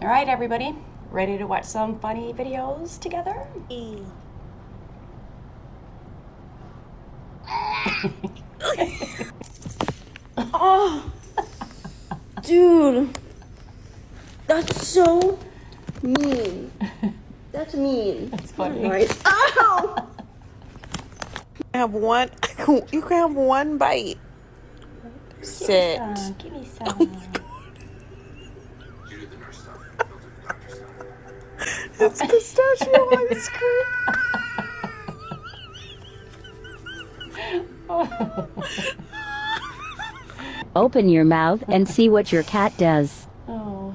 All right, everybody, ready to watch some funny videos together? Oh, dude, that's so mean. That's mean. That's funny. Right. Ow! You can have one bite. Sit. Give me some. It's pistachio ice cream. Open your mouth and see what your cat does. Oh.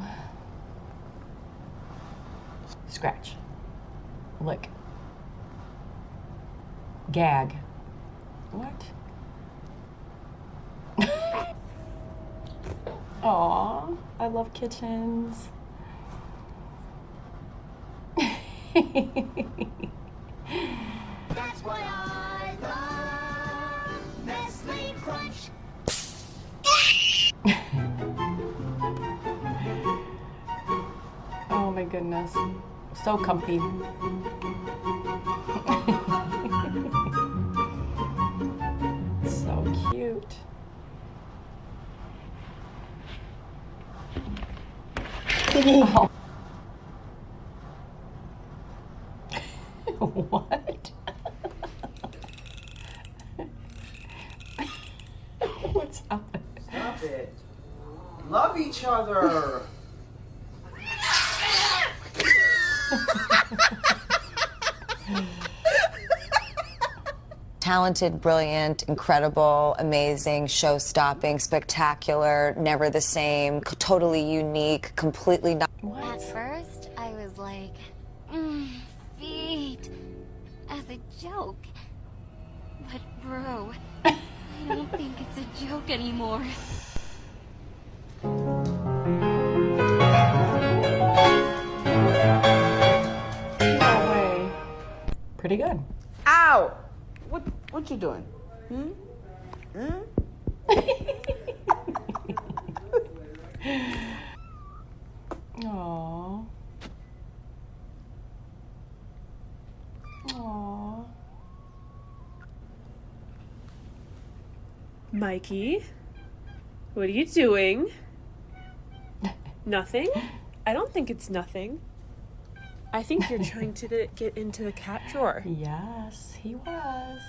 Scratch. Lick. Gag. What? Aw, I love kittens. That's why I love Nestle Crunch. Oh my goodness. So comfy. So cute. Oh. What? What's up? Stop it. Love each other. Talented, brilliant, incredible, amazing, show-stopping, spectacular, never the same, totally unique, completely not. At first, I was like, feet, as a joke. But bro, I don't think it's a joke anymore. No way. Pretty good. Ow! What you doing? Aww. Aww. Mikey, what are you doing? Nothing? I don't think it's nothing. I think you're trying to get into the cat drawer. Yes, he was.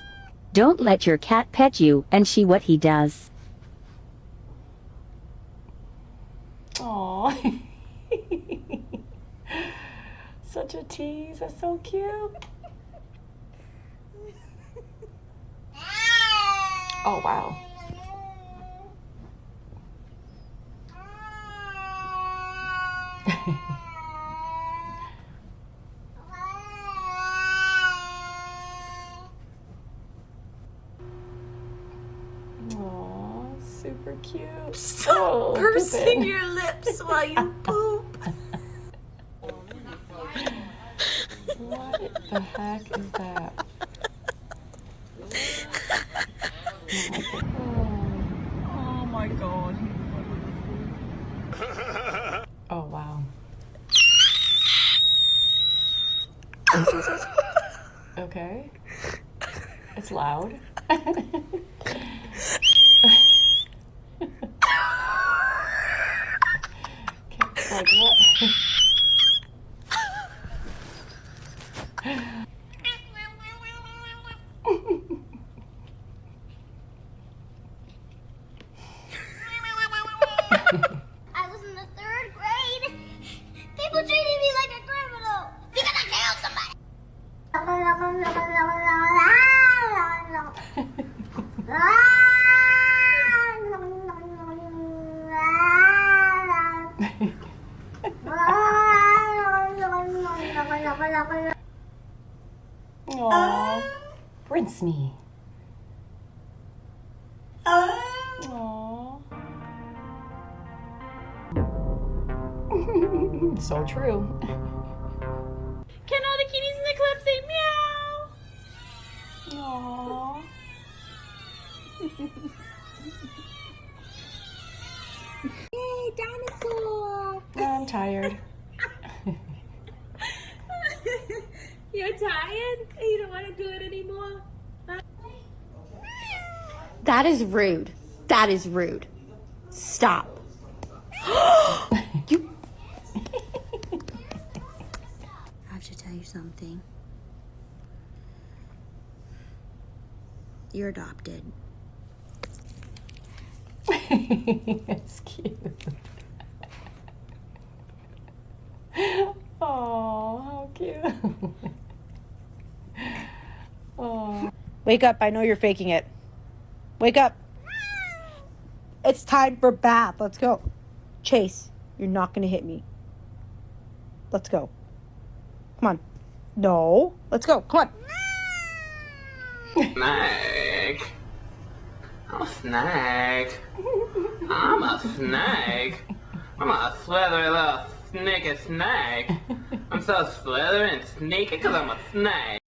Don't let your cat pet you and see what he does. Aww. Such a tease. That's so cute. Oh, wow. Aw, super cute. Stop pursing Pippin. your lips while you poop. What the heck is that? Oh my god. Oh, wow. Okay. It's loud. Okay, like what? I was in the 3rd grade. People treated me like a criminal because I killed somebody. Aww. Rinse me. Aww. So true. Can all the kitties in the club say meow? Aww. Yay, dinosaur! I'm tired. You're tired? You don't want to do it anymore? That is rude. That is rude. Stop. You. I have to tell you something. You're adopted. It's cute. Oh, how cute. Oh. Wake up. I know you're faking it. Wake up. It's time for bath. Let's go. Chase, you're not going to hit me. Let's go. Come on. No. Let's go. Come on. Snake. I'm a snake. I'm a snake. I'm a slithery little sneaky snake. I'm so slithery and sneaky because I'm a snake.